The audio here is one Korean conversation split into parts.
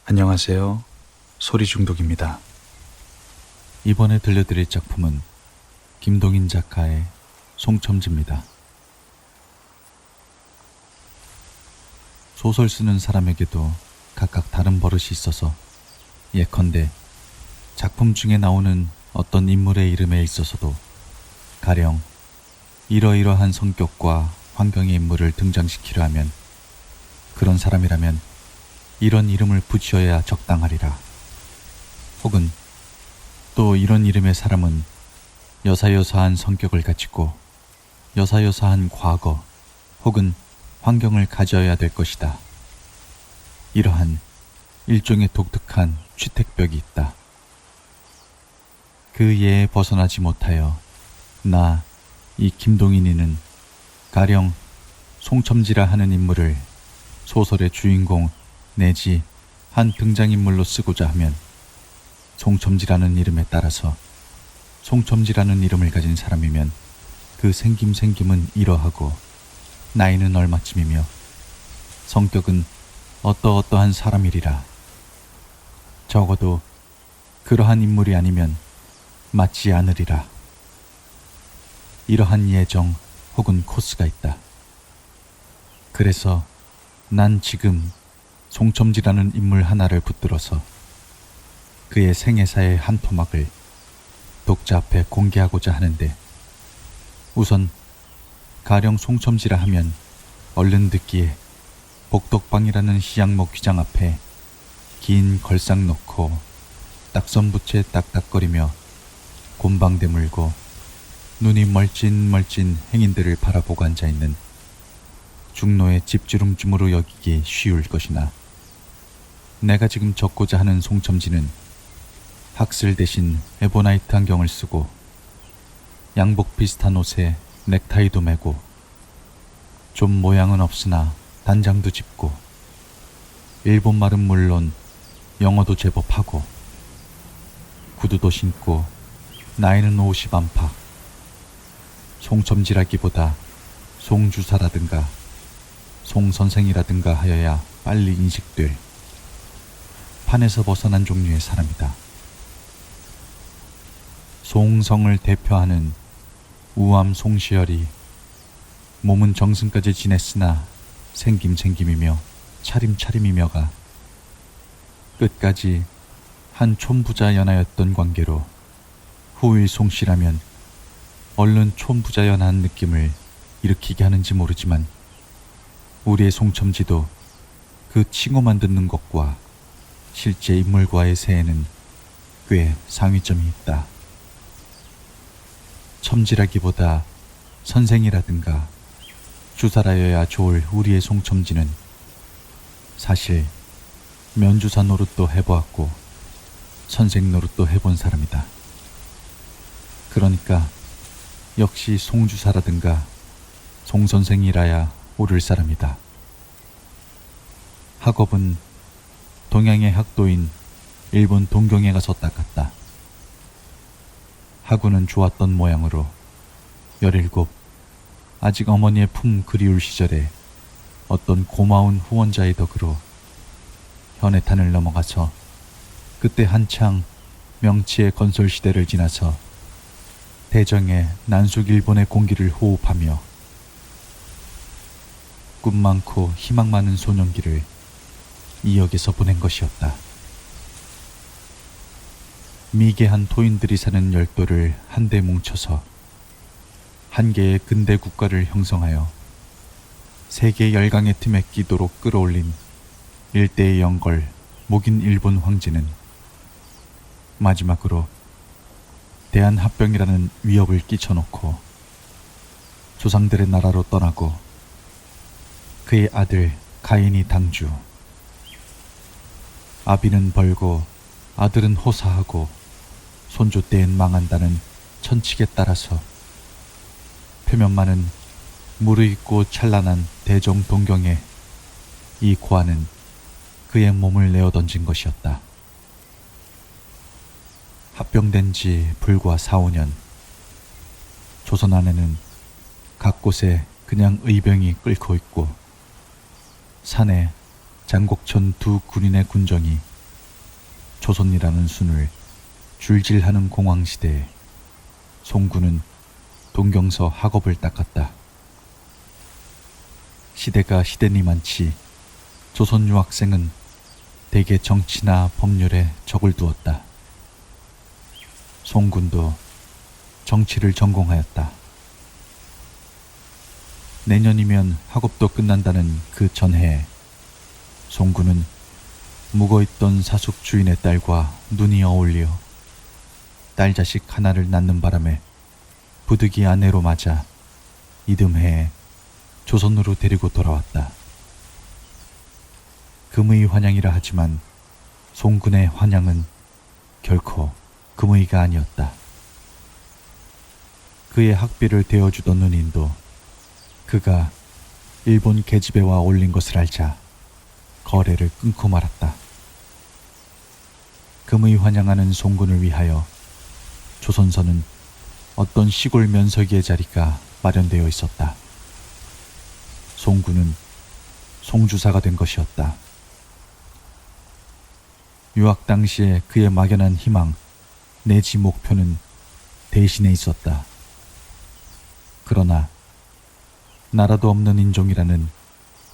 안녕하세요. 소리중독입니다. 이번에 들려드릴 작품은 김동인 작가의 송첨지입니다. 소설 쓰는 사람에게도 각각 다른 버릇이 있어서 예컨대 작품 중에 나오는 어떤 인물의 이름에 있어서도 가령 이러이러한 성격과 환경의 인물을 등장시키려 하면 그런 사람이라면 이런 이름을 붙여야 적당하리라. 혹은 또 이런 이름의 사람은 여사여사한 성격을 가지고 여사여사한 과거 혹은 환경을 가져야 될 것이다. 이러한 일종의 독특한 취택벽이 있다. 그 예에 벗어나지 못하여 이 김동인이는 가령 송첨지라 하는 인물을 소설의 주인공 내지 한 등장인물로 쓰고자 하면 송첨지라는 이름에 따라서 송첨지라는 이름을 가진 사람이면 그 생김은 이러하고 나이는 얼마쯤이며 성격은 어떠어떠한 사람이리라. 적어도 그러한 인물이 아니면 맞지 않으리라. 이러한 예정 혹은 코스가 있다. 그래서 난 지금 송첨지라는 인물 하나를 붙들어서 그의 생애사의 한 토막을 독자 앞에 공개하고자 하는데, 우선 가령 송첨지라 하면 얼른 듣기에 복덕방이라는 시양목 귀장 앞에 긴 걸상 놓고 딱선부채 딱딱거리며 곰방대 물고 눈이 멀찐멀찐 행인들을 바라보고 앉아있는 중노의 집주름쯤으로 여기기 쉬울 것이나, 내가 지금 적고자 하는 송첨지는 학슬 대신 에보나이트 안경을 쓰고 양복 비슷한 옷에 넥타이도 매고 좀 모양은 없으나 단장도 짚고 일본말은 물론 영어도 제법 하고 구두도 신고 나이는 50 안팎, 송첨지라기보다 송주사라든가 송선생이라든가 하여야 빨리 인식될 판에서 벗어난 종류의 사람이다. 송성을 대표하는 우암 송시열이 몸은 정승까지 지냈으나 생김이며 차림이며가 끝까지 한 촌부자 연하였던 관계로 후일 송씨라면 얼른 촌부자 연한 느낌을 일으키게 하는지 모르지만 우리의 송첨지도 그 칭호만 듣는 것과 실제 인물과의 세에는 꽤 상위점이 있다. 첨지라기보다 선생이라든가 주사라여야 좋을 우리의 송첨지는 사실 면주사 노릇도 해보았고 선생 노릇도 해본 사람이다. 그러니까 역시 송주사라든가 송선생이라야 오를 사람이다. 학업은 동양의 학도인 일본 동경에 가서 닦았다. 학우는 좋았던 모양으로 17 아직 어머니의 품 그리울 시절에 어떤 고마운 후원자의 덕으로 현해탄을 넘어가서 그때 한창 명치의 건설 시대를 지나서 대정의 난숙 일본의 공기를 호흡하며 꿈 많고 희망 많은 소년기를 이 역에서 보낸 것이었다. 미개한 토인들이 사는 열도를 한데 뭉쳐서 한 개의 근대 국가를 형성하여 세계 열강의 틈에 끼도록 끌어올린 일대의 영걸 목인 일본 황제는 마지막으로 대한합병이라는 위협을 끼쳐놓고 조상들의 나라로 떠나고 그의 아들 가인이 당주, 아비는 벌고 아들은 호사하고 손주 때엔 망한다는 천칙에 따라서 표면만은 무르익고 찬란한 대종 동경에 이 고아는 그의 몸을 내어 던진 것이었다. 합병된 지 불과 4, 5년, 조선 안에는 각 곳에 그냥 의병이 끓고 있고 산에 장곡천 두 군인의 군정이 조선이라는 순을 줄질하는 공황시대에 송군은 동경서 학업을 닦았다. 시대가 시대니만치 조선 유학생은 대개 정치나 법률에 적을 두었다. 송군도 정치를 전공하였다. 내년이면 학업도 끝난다는 그 전해에 송군은 묵어있던 사숙 주인의 딸과 눈이 어울려 딸 자식 하나를 낳는 바람에 부득이 아내로 맞아 이듬해에 조선으로 데리고 돌아왔다. 금의 환양이라 하지만 송군의 환양은 결코 금의가 아니었다. 그의 학비를 대어주던 누님도 그가 일본 계집에 와 올린 것을 알자 거래를 끊고 말았다. 금의 환양하는 송군을 위하여 조선서는 어떤 시골 면서기의 자리가 마련되어 있었다. 송군은 송주사가 된 것이었다. 유학 당시에 그의 막연한 희망 내지 목표는 대신에 있었다. 그러나 나라도 없는 인종이라는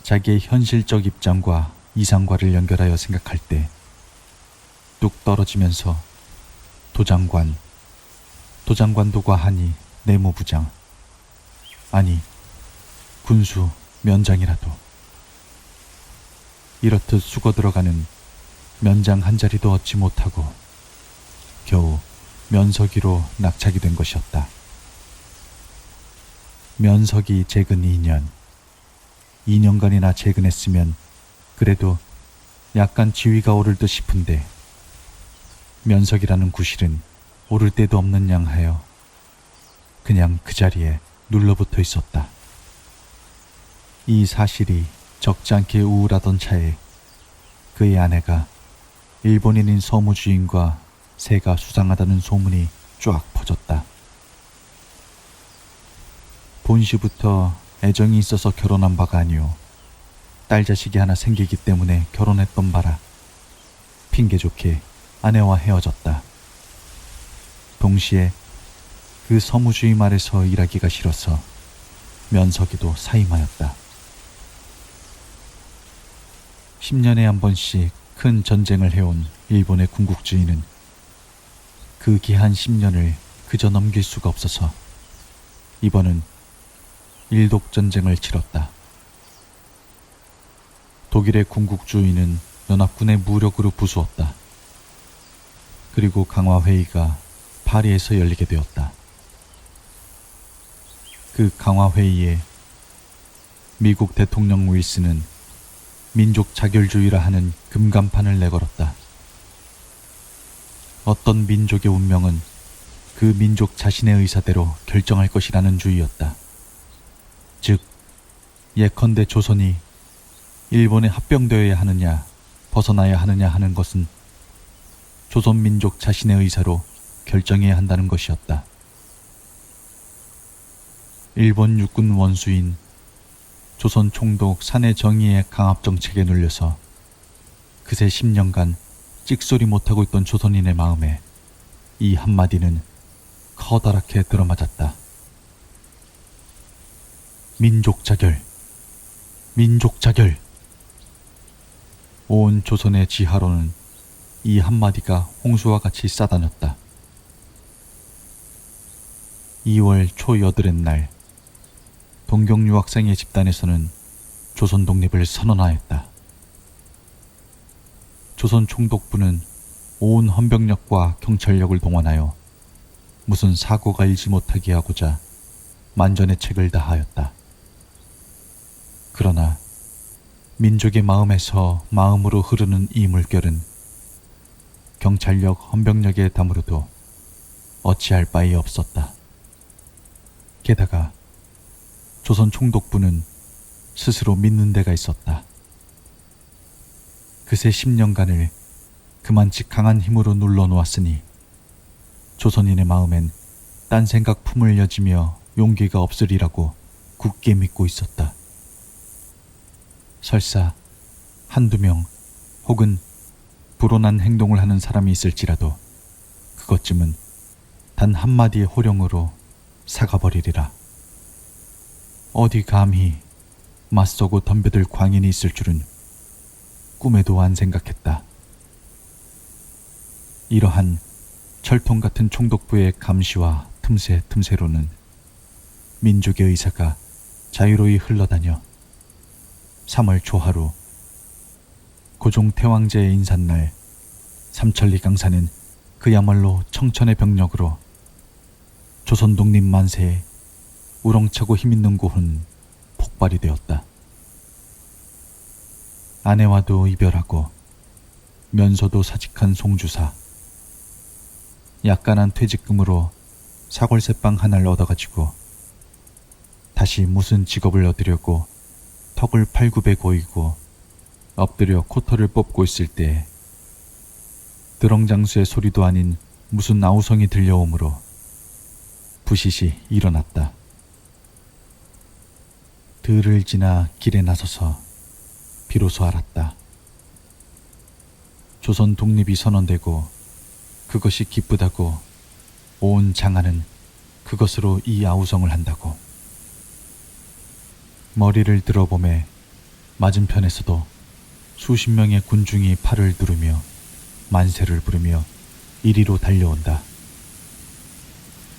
자기의 현실적 입장과 이상과를 연결하여 생각할 때 뚝 떨어지면서 도장관도 과하니 내무부장, 아니 군수 면장이라도 이렇듯 숙어 들어가는 면장 한 자리도 얻지 못하고 겨우 면서기로 낙착이 된 것이었다. 면서기 재근 2년간이나 재근했으면 그래도 약간 지위가 오를 듯 싶은데 면석이라는 구실은 오를 데도 없는 양하여 그냥 그 자리에 눌러붙어 있었다. 이 사실이 적지 않게 우울하던 차에 그의 아내가 일본인인 서무주인과 새가 수상하다는 소문이 쫙 퍼졌다. 본시부터 애정이 있어서 결혼한 바가 아니오 딸 자식이 하나 생기기 때문에 결혼했던 바라 핑계 좋게 아내와 헤어졌다. 동시에 그 서무주의 말에서 일하기가 싫어서 면석이도 사임하였다. 10년에 한 번씩 큰 전쟁을 해온 일본의 군국주의는 그 기한 10년을 그저 넘길 수가 없어서 이번은 일독전쟁을 치렀다. 독일의 군국주의는 연합군의 무력으로 부수었다. 그리고 강화회의가 파리에서 열리게 되었다. 그 강화회의에 미국 대통령 윌슨은 민족 자결주의라 하는 금간판을 내걸었다. 어떤 민족의 운명은 그 민족 자신의 의사대로 결정할 것이라는 주의였다. 즉, 예컨대 조선이 일본에 합병되어야 하느냐 벗어나야 하느냐 하는 것은 조선 민족 자신의 의사로 결정해야 한다는 것이었다. 일본 육군 원수인 조선 총독 사내 정의의 강압 정책에 눌려서 그새 10년간 찍소리 못하고 있던 조선인의 마음에 이 한마디는 커다랗게 들어맞았다. 민족 자결, 민족 자결. 온 조선의 지하로는 이 한마디가 홍수와 같이 쏟아졌다. 2월 초 8의 날 동경 유학생의 집단에서는 조선 독립을 선언하였다. 조선 총독부는 온 헌병력과 경찰력을 동원하여 무슨 사고가 일지 못하게 하고자 만전의 책을 다하였다. 그러나 민족의 마음에서 마음으로 흐르는 이 물결은 경찰력, 헌병력의 담으로도 어찌할 바에 없었다. 게다가 조선 총독부는 스스로 믿는 데가 있었다. 그새 10년간을 그만치 강한 힘으로 눌러놓았으니 조선인의 마음엔 딴 생각 품을 여지며 용기가 없으리라고 굳게 믿고 있었다. 설사 한두 명 혹은 불온한 행동을 하는 사람이 있을지라도 그것쯤은 단 한마디의 호령으로 사가버리리라. 어디 감히 맞서고 덤벼들 광인이 있을 줄은 꿈에도 안 생각했다. 이러한 철통 같은 총독부의 감시와 틈새로는 민족의 의사가 자유로이 흘러다녀 3월 초하루 고종 태왕제의 인산날 삼천리 강사는 그야말로 청천의 병력으로 조선 독립 만세에 우렁차고 힘있는 고훈 폭발이 되었다. 아내와도 이별하고 면소도 사직한 송주사. 약간한 퇴직금으로 사골새빵 하나를 얻어가지고 다시 무슨 직업을 얻으려고 턱을 팔굽에 고이고 엎드려 코털을 뽑고 있을 때 드렁장수의 소리도 아닌 무슨 아우성이 들려오므로 부시시 일어났다. 들을 지나 길에 나서서 비로소 알았다. 조선 독립이 선언되고 그것이 기쁘다고 온 장안은 그것으로 이 아우성을 한다고. 머리를 들어보매 맞은편에서도 수십 명의 군중이 팔을 두르며 만세를 부르며 이리로 달려온다.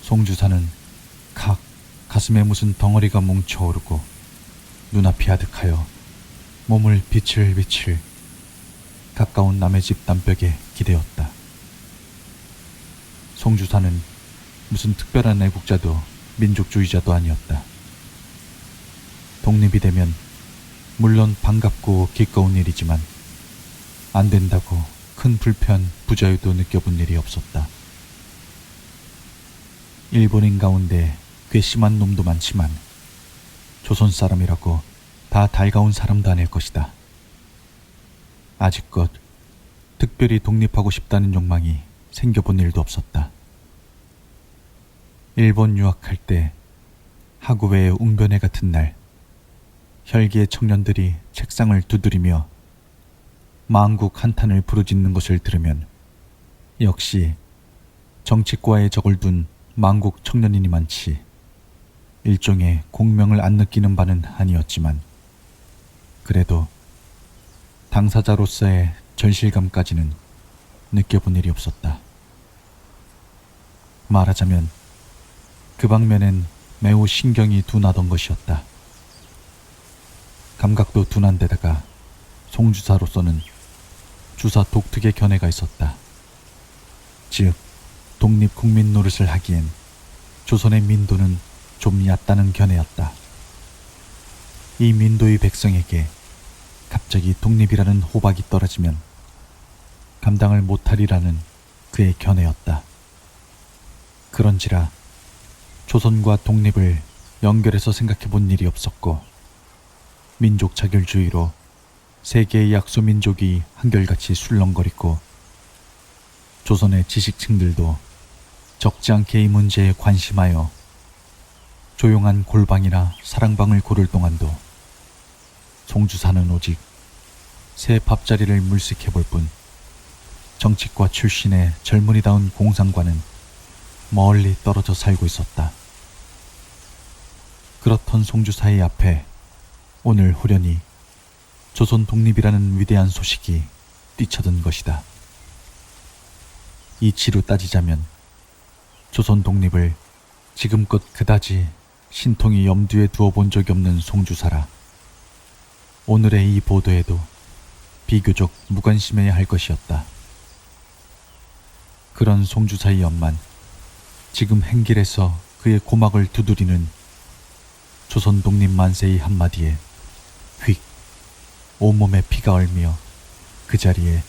송주사는 가슴에 무슨 덩어리가 뭉쳐오르고 눈앞이 아득하여 몸을 비칠비칠 가까운 남의 집 담벽에 기대었다. 송주사는 무슨 특별한 애국자도 민족주의자도 아니었다. 독립이 되면 물론 반갑고 기꺼운 일이지만 안 된다고 큰 불편, 부자유도 느껴본 일이 없었다. 일본인 가운데 괘씸한 놈도 많지만 조선 사람이라고 다 달가운 사람도 아닐 것이다. 아직껏 특별히 독립하고 싶다는 욕망이 생겨본 일도 없었다. 일본 유학할 때 하구회의 웅변회 같은 날 혈기의 청년들이 책상을 두드리며 망국 한탄을 부르짖는 것을 들으면 역시 정치과에 적을 둔 망국 청년이니 많지 일종의 공명을 안 느끼는 바는 아니었지만 그래도 당사자로서의 절실감까지는 느껴본 일이 없었다. 말하자면 그 방면엔 매우 신경이 둔하던 것이었다. 감각도 둔한 데다가 송주사로서는 주사 독특의 견해가 있었다. 즉 독립국민 노릇을 하기엔 조선의 민도는 좀 얕다는 견해였다. 이 민도의 백성에게 갑자기 독립이라는 호박이 떨어지면 감당을 못하리라는 그의 견해였다. 그런지라 조선과 독립을 연결해서 생각해 본 일이 없었고 민족 자결주의로 세계의 약소민족이 한결같이 술렁거리고 조선의 지식층들도 적지 않게 이 문제에 관심하여 조용한 골방이나 사랑방을 고를 동안도 송주사는 오직 새 밥자리를 물색해 볼 뿐 정치과 출신의 젊은이다운 공상과는 멀리 떨어져 살고 있었다. 그렇던 송주사의 앞에 오늘 후련히 조선 독립이라는 위대한 소식이 뛰쳐든 것이다. 이치로 따지자면 조선 독립을 지금껏 그다지 신통히 염두에 두어본 적이 없는 송주사라 오늘의 이 보도에도 비교적 무관심해야 할 것이었다. 그런 송주사의 엄만 지금 행길에서 그의 고막을 두드리는 조선 독립 만세의 한마디에 휙 온몸에 피가 얼며 그 자리에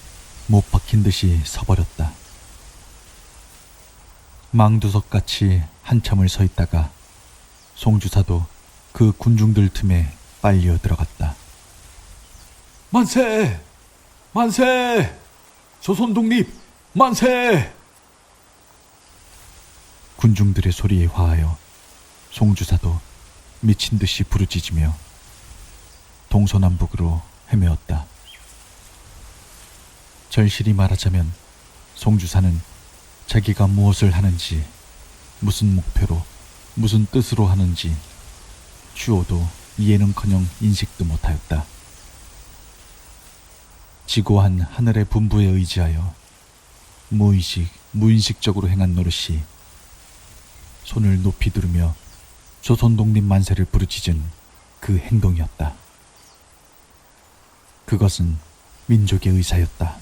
못 박힌 듯이 서버렸다. 망두석같이 한참을 서 있다가 송주사도 그 군중들 틈에 빨려 들어갔다. 만세! 만세! 조선 독립 만세! 군중들의 소리에 화하여 송주사도 미친 듯이 부르짖으며 동서남북으로 헤매었다. 절실히 말하자면 송주사는 자기가 무엇을 하는지, 무슨 목표로, 무슨 뜻으로 하는지 추호도 이해는커녕 인식도 못하였다. 지고한 하늘의 분부에 의지하여 무의식, 무인식적으로 행한 노릇이 손을 높이 두르며 조선 독립 만세를 부르짖은 그 행동이었다. 그것은 민족의 의사였다.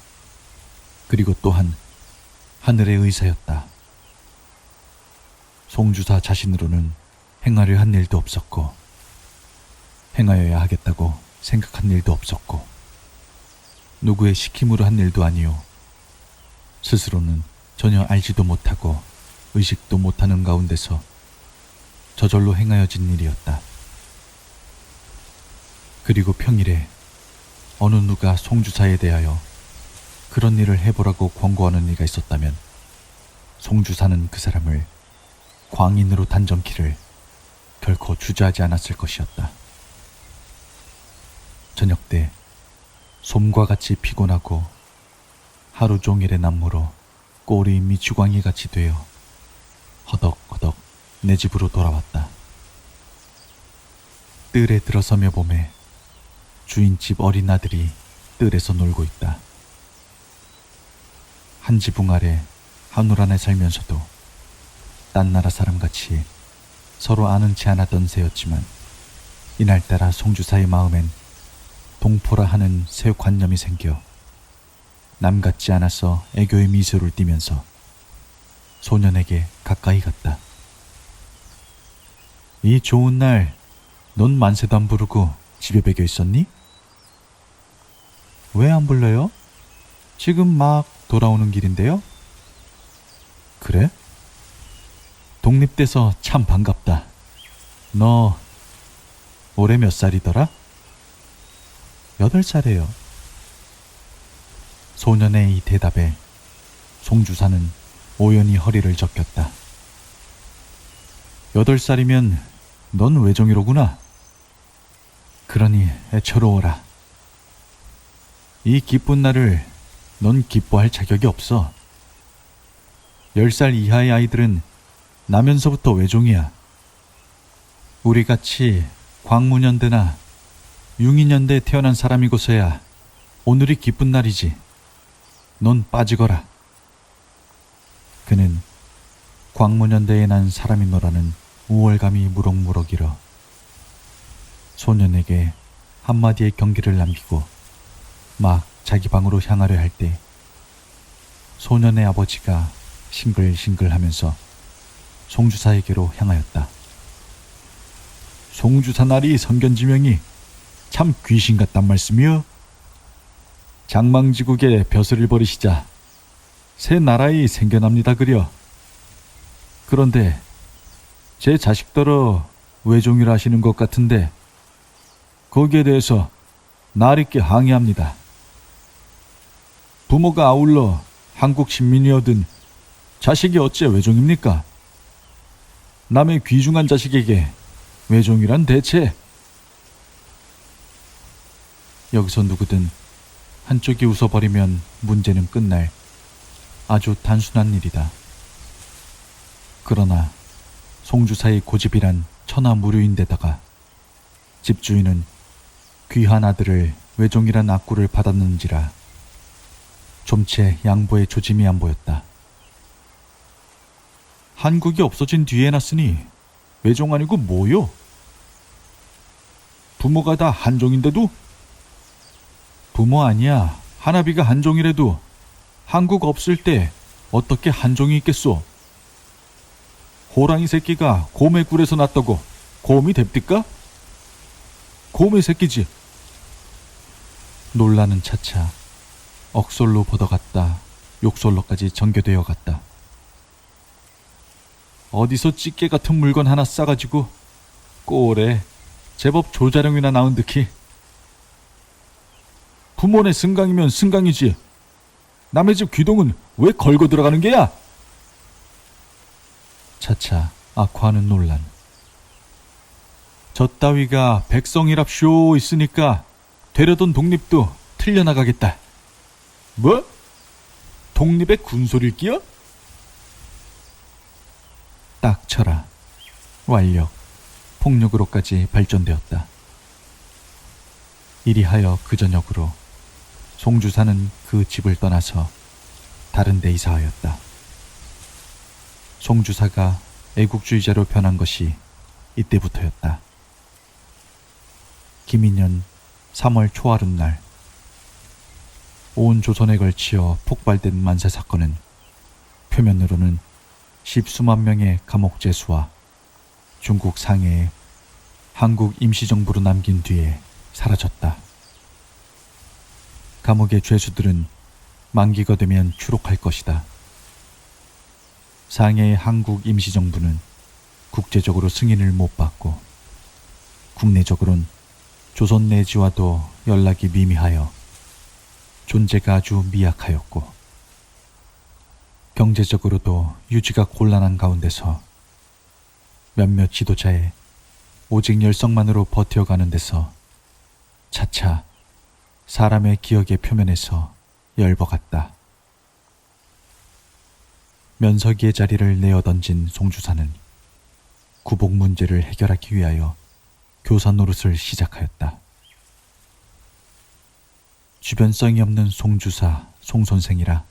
그리고 또한 하늘의 의사였다. 송주사 자신으로는 행하려 한 일도 없었고 행하여야 하겠다고 생각한 일도 없었고 누구의 시킴으로 한 일도 아니요 스스로는 전혀 알지도 못하고 의식도 못하는 가운데서 저절로 행하여진 일이었다. 그리고 평일에 어느 누가 송주사에 대하여 그런 일을 해보라고 권고하는 이가 있었다면 송주사는 그 사람을 광인으로 단정키를 결코 주저하지 않았을 것이었다. 저녁 때 솜과 같이 피곤하고 하루 종일의 남무로 꼴이 미주광이같이 되어 허덕허덕 내 집으로 돌아왔다. 뜰에 들어서며 보매 주인집 어린 아들이 뜰에서 놀고 있다. 한 지붕 아래 하늘 안에 살면서도 딴 나라 사람같이 서로 아는 체 않았던 새였지만 이날따라 송주사의 마음엔 동포라 하는 새 관념이 생겨 남 같지 않아서 애교의 미소를 띠면서 소년에게 가까이 갔다. 이 좋은 날 넌 만세도 안 부르고 집에 배겨 있었니? 왜 안 불러요? 지금 막 돌아오는 길인데요? 그래? 독립돼서 참 반갑다. 너 올해 몇 살이더라? 8살이에요. 소년의 이 대답에 송주사는 오연히 허리를 적겼다. 8살이면 넌 외종이로구나. 그러니 애처로워라. 이 기쁜 날을 넌 기뻐할 자격이 없어. 10살 이하의 아이들은 나면서부터 외종이야. 우리같이 광무년대나 융인년대에 태어난 사람이고서야 오늘이 기쁜 날이지. 넌 빠지거라. 그는 광무년대에 난 사람이노라는 우월감이 무럭무럭 일어 소년에게 한마디의 경기를 남기고 막 자기 방으로 향하려 할 때 소년의 아버지가 싱글싱글하면서 송주사에게로 향하였다. 송주사 나리 성견지명이 참 귀신 같단 말씀이여. 장망지국에 벼슬을 버리시자 새 나라에 생겨납니다 그려. 그런데 제 자식더러 외종이라 하시는 것 같은데 거기에 대해서 날있게 항의합니다. 부모가 아울러 한국 신민이어든 자식이 어째 외종입니까? 남의 귀중한 자식에게 외종이란 대체. 여기서 누구든 한쪽이 웃어버리면 문제는 끝날 아주 단순한 일이다. 그러나 송주사의 고집이란 천하무료인데다가 집주인은 귀한 아들을 외종이란 악구를 받았는지라 좀채 양보의 조짐이 안 보였다. 한국이 없어진 뒤에 해놨으니 외종 아니고 뭐요? 부모가 다 한종인데도? 부모 아니야. 하나비가 한종이라도 한국 없을 때 어떻게 한종이 있겠소? 호랑이 새끼가 곰의 굴에서 났다고 곰이 됩니까? 곰의 새끼지. 논란은 차차 억솔로 bod어갔다 욕솔로까지 전개되어 갔다. 어디서 찌개 같은 물건 하나 싸가지고 꼴에 제법 조자룡이나 나온 듯이. 부모네 승강이면 승강이지. 남의 집 귀동은 왜 걸고 들어가는 게야? 차차 악화하는 논란. 저 따위가 백성이랍쇼 있으니까 되려던 독립도 틀려나가겠다. 뭐? 독립의 군소리를 끼워? 딱 쳐라. 완력, 폭력으로까지 발전되었다. 이리하여 그 저녁으로 송주사는 그 집을 떠나서 다른 데 이사하였다. 송주사가 애국주의자로 변한 것이 이때부터였다. 김인년 3월 초하룻날 온 조선에 걸치어 폭발된 만세 사건은 표면으로는 십수만 명의 감옥 죄수와 중국 상해에 한국 임시정부로 남긴 뒤에 사라졌다. 감옥의 죄수들은 만기가 되면 추록할 것이다. 상해의 한국 임시정부는 국제적으로 승인을 못 받고 국내적으론 조선 내지와도 연락이 미미하여 존재가 아주 미약하였고 경제적으로도 유지가 곤란한 가운데서 몇몇 지도자의 오직 열성만으로 버텨가는 데서 차차 사람의 기억의 표면에서 열버갔다. 면서기의 자리를 내어던진 송주사는 구복 문제를 해결하기 위하여 교사 노릇을 시작하였다. 주변성이 없는 송주사, 송선생이라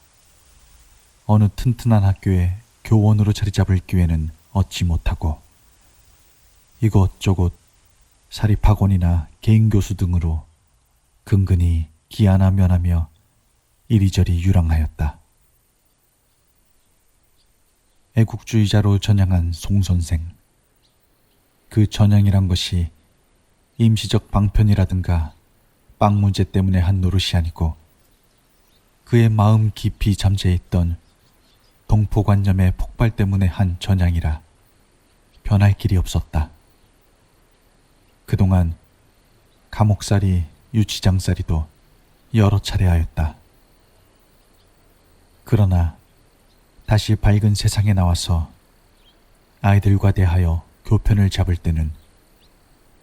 어느 튼튼한 학교에 교원으로 자리 잡을 기회는 얻지 못하고 이곳저곳 사립학원이나 개인교수 등으로 근근히 기하나 면하며 이리저리 유랑하였다. 애국주의자로 전향한 송선생. 그 전향이란 것이 임시적 방편이라든가 빵 문제 때문에 한 노릇이 아니고 그의 마음 깊이 잠재해 있던 동포관념의 폭발 때문에 한 전향이라 변할 길이 없었다. 그동안 감옥살이, 유치장살이도 여러 차례 하였다. 그러나 다시 밝은 세상에 나와서 아이들과 대하여 교편을 잡을 때는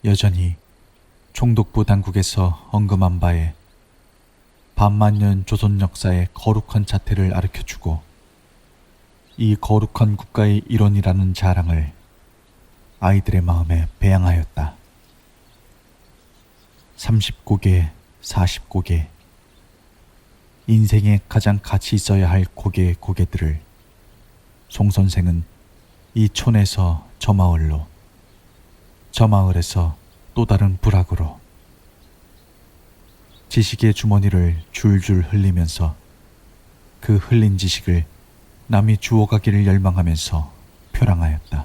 여전히 총독부 당국에서 언급한 바에 반만년 조선 역사의 거룩한 자태를 가르쳐주고 이 거룩한 국가의 일원이라는 자랑을 아이들의 마음에 배양하였다. 30고개, 40고개, 인생에 가장 가치 있어야 할 고개의 고개들을 송 선생은 이 촌에서 저 마을로, 저 마을에서 또 다른 부락으로 지식의 주머니를 줄줄 흘리면서 그 흘린 지식을 남이 주워가기를 열망하면서 표랑하였다.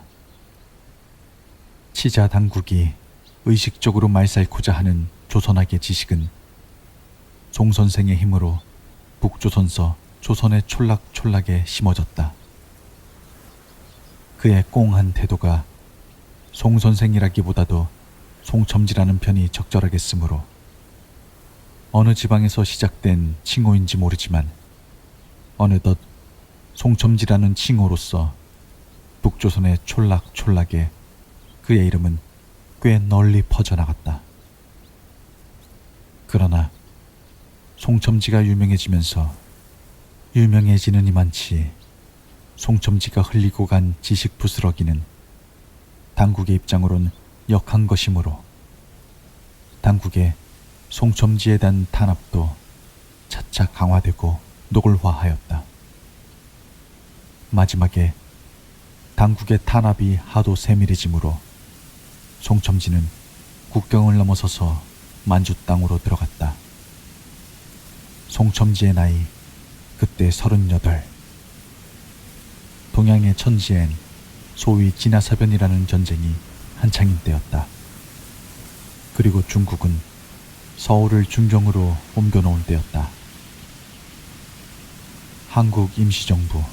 치자 당국이 의식적으로 말살코자 하는 조선학의 지식은 송 선생의 힘으로 북조선서 조선의 촌락촌락에 심어졌다. 그의 꽁한 태도가 송 선생이라기보다도 송첨지라는 편이 적절하겠으므로 어느 지방에서 시작된 칭호인지 모르지만 어느덧 송첨지라는 칭호로서 북조선의 촌락촌락에 그의 이름은 꽤 널리 퍼져나갔다. 그러나 송첨지가 유명해지면서 유명해지는 이만치 송첨지가 흘리고 간 지식 부스러기는 당국의 입장으론 역한 것이므로 당국의 송첨지에 대한 탄압도 차차 강화되고 노골화하였다. 마지막에 당국의 탄압이 하도 세밀해지므로 송첨지는 국경을 넘어서서 만주 땅으로 들어갔다. 송첨지의 나이 그때 38. 동양의 천지엔 소위 진화사변이라는 전쟁이 한창인 때였다. 그리고 중국은 서울을 중경으로 옮겨놓은 때였다. 한국 임시정부,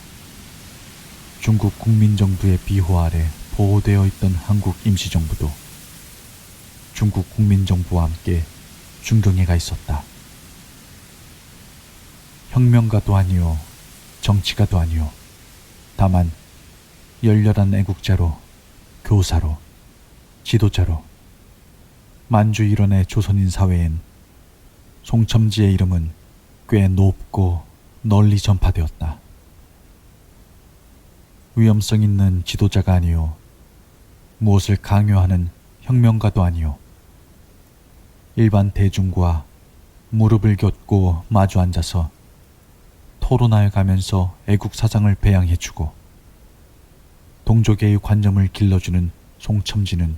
중국 국민정부의 비호 아래 보호되어 있던 한국 임시정부도 중국 국민정부와 함께 중경에 가 있었다. 혁명가도 아니요, 정치가도 아니요, 다만 열렬한 애국자로, 교사로, 지도자로 만주 일원의 조선인 사회엔 송첨지의 이름은 꽤 높고 널리 전파되었다. 위험성 있는 지도자가 아니요, 무엇을 강요하는 혁명가도 아니요, 일반 대중과 무릎을 겹고 마주 앉아서 토론하여 가면서 애국 사상을 배양해주고 동족애의 관념을 길러주는 송첨지는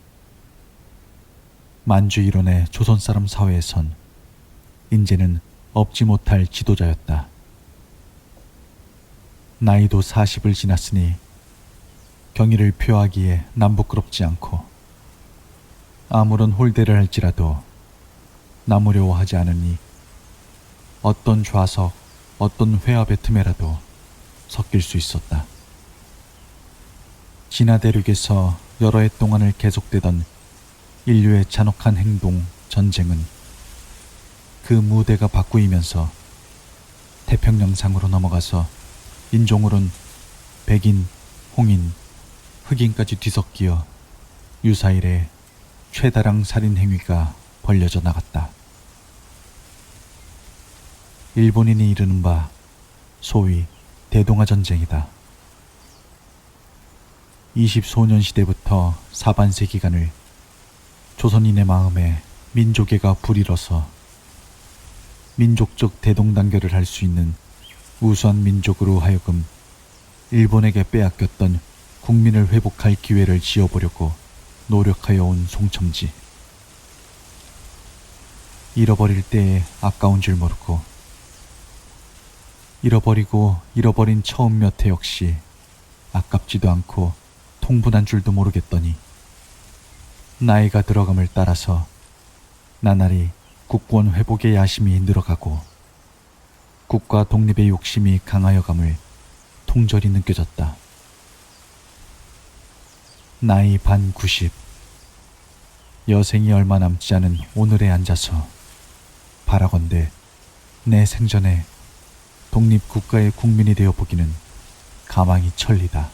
만주 일원의 조선사람 사회에선 인제는 없지 못할 지도자였다. 나이도 40을 지났으니 경의를 표하기에 남부끄럽지 않고 아무런 홀대를 할지라도 나무려워하지 않으니 어떤 좌석, 어떤 회합의 틈에라도 섞일 수 있었다. 진화 대륙에서 여러 해 동안을 계속되던 인류의 잔혹한 행동, 전쟁은 그 무대가 바꾸이면서 태평양상으로 넘어가서 인종으론 백인, 홍인, 흑인까지 뒤섞여 유사일의 최다량 살인 행위가 벌려져 나갔다. 일본인이 이르는 바 소위 대동아 전쟁이다. 20소년 시대부터 사반세 기간을 조선인의 마음에 민족애가 불일어서 민족적 대동단결을 할 수 있는 우수한 민족으로 하여금 일본에게 빼앗겼던 국민을 회복할 기회를 지어보려고 노력하여 온 송첨지. 잃어버릴 때에 아까운 줄 모르고 잃어버린 처음 몇 해 역시 아깝지도 않고 통분한 줄도 모르겠더니 나이가 들어감을 따라서 나날이 국권 회복의 야심이 늘어가고 국가 독립의 욕심이 강하여감을 통절히 느껴졌다. 나이 반 90. 여생이 얼마 남지 않은 오늘에 앉아서 바라건대 내 생전에 독립국가의 국민이 되어 보기는 가망이 천리다.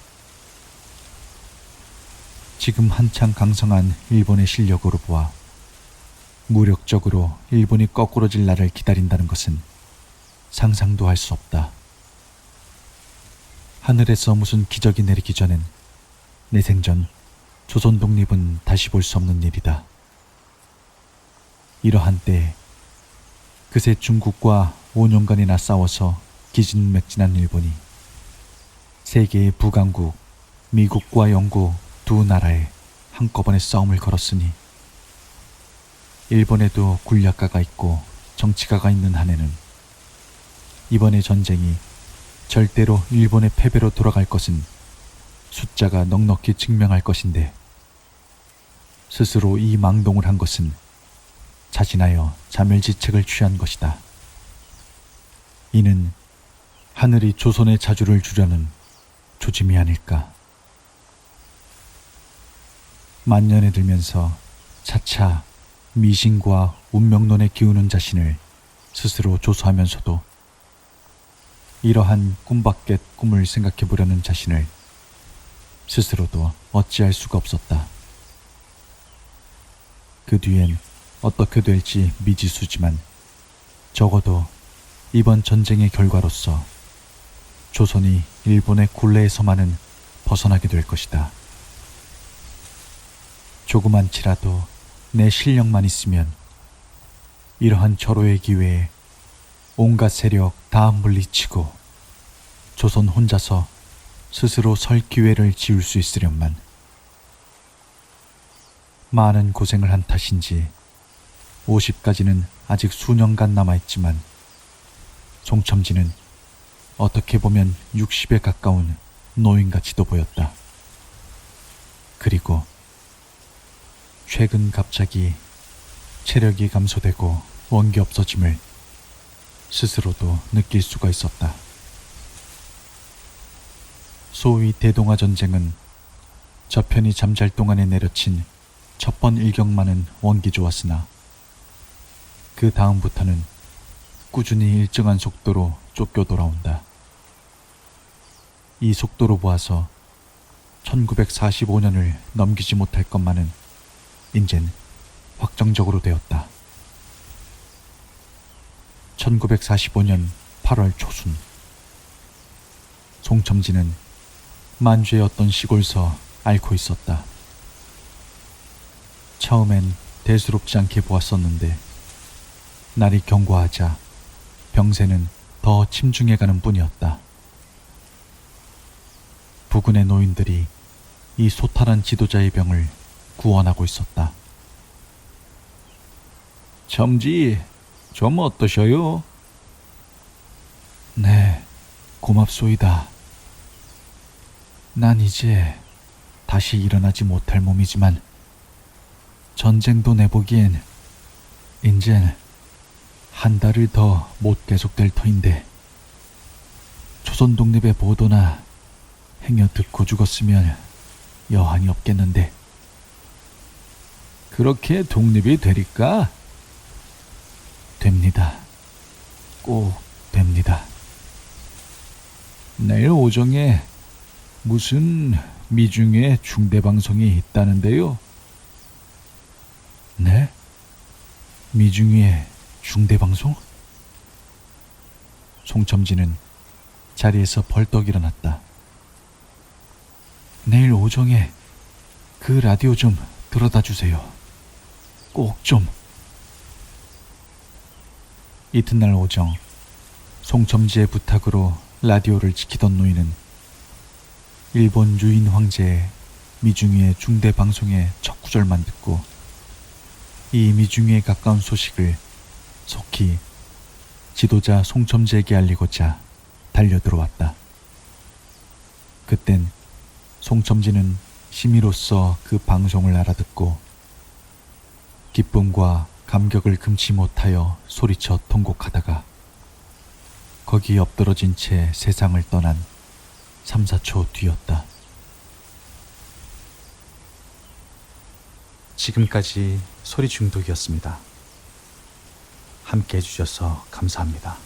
지금 한창 강성한 일본의 실력으로 보아 무력적으로 일본이 거꾸로질 날을 기다린다는 것은 상상도 할 수 없다. 하늘에서 무슨 기적이 내리기 전엔 내 생전 조선 독립은 다시 볼 수 없는 일이다. 이러한 때에 그새 중국과 5년간이나 싸워서 기진맥진한 일본이 세계의 부강국 미국과 영국 두 나라에 한꺼번에 싸움을 걸었으니 일본에도 군략가가 있고 정치가가 있는 한에는 이번의 전쟁이 절대로 일본의 패배로 돌아갈 것은 숫자가 넉넉히 증명할 것인데 스스로 이 망동을 한 것은 자진하여 자멸지책을 취한 것이다. 이는 하늘이 조선의 자주를 주려는 조짐이 아닐까. 만년에 들면서 차차 미신과 운명론에 기우는 자신을 스스로 조소하면서도 이러한 꿈밖의 꿈을 생각해 보려는 자신을 스스로도 어찌할 수가 없었다. 그 뒤엔 어떻게 될지 미지수지만 적어도 이번 전쟁의 결과로서 조선이 일본의 굴레에서만은 벗어나게 될 것이다. 조그만치라도 내 실력만 있으면 이러한 절호의 기회에 온갖 세력 다 물리치고 조선 혼자서 스스로 설 기회를 지을 수 있으련만. 많은 고생을 한 탓인지 50까지는 아직 수년간 남아있지만 송첨지는 어떻게 보면 60에 가까운 노인같이도 보였다. 그리고 최근 갑자기 체력이 감소되고 원기 없어짐을 스스로도 느낄 수가 있었다. 소위 대동아 전쟁은 저편이 잠잘 동안에 내려친 첫 번 일격만은 원기 좋았으나 그 다음부터는 꾸준히 일정한 속도로 쫓겨 돌아온다. 이 속도로 보아서 1945년을 넘기지 못할 것만은 인젠 확정적으로 되었다. 1945년 8월 초순 송첨지는 만주의 어떤 시골서 앓고 있었다. 처음엔 대수롭지 않게 보았었는데 날이 경과하자 병세는 더 침중해가는 뿐이었다. 부근의 노인들이 이 소탈한 지도자의 병을 구원하고 있었다. 첨지, 좀 어떠셔요? 네, 고맙소이다. 난 이제 다시 일어나지 못할 몸이지만 전쟁도 내보기엔 인젠 한 달을 더 못 계속될 터인데 조선 독립의 보도나 행여 듣고 죽었으면 여한이 없겠는데. 그렇게 독립이 되리까? 됩니다. 꼭 됩니다. 내일 오정에 무슨 미중의 중대방송이 있다는데요. 네? 미중의 중대방송? 송첨지는 자리에서 벌떡 일어났다. 내일 오정에 그 라디오 좀 들어다 주세요. 꼭 좀. 이튿날 오정, 송첨지의 부탁으로 라디오를 지키던 노인은 일본 유인 황제의 미중위의 중대 방송의 첫 구절만 듣고 이 미중위에 가까운 소식을 속히 지도자 송첨지에게 알리고자 달려들어왔다. 그땐 송첨지는 심의로써 그 방송을 알아듣고 기쁨과 감격을 금치 못하여 소리쳐 통곡하다가 거기 엎드러진 채 세상을 떠난 3, 4초 뒤였다. 지금까지 소리 중독이었습니다. 함께 해주셔서 감사합니다.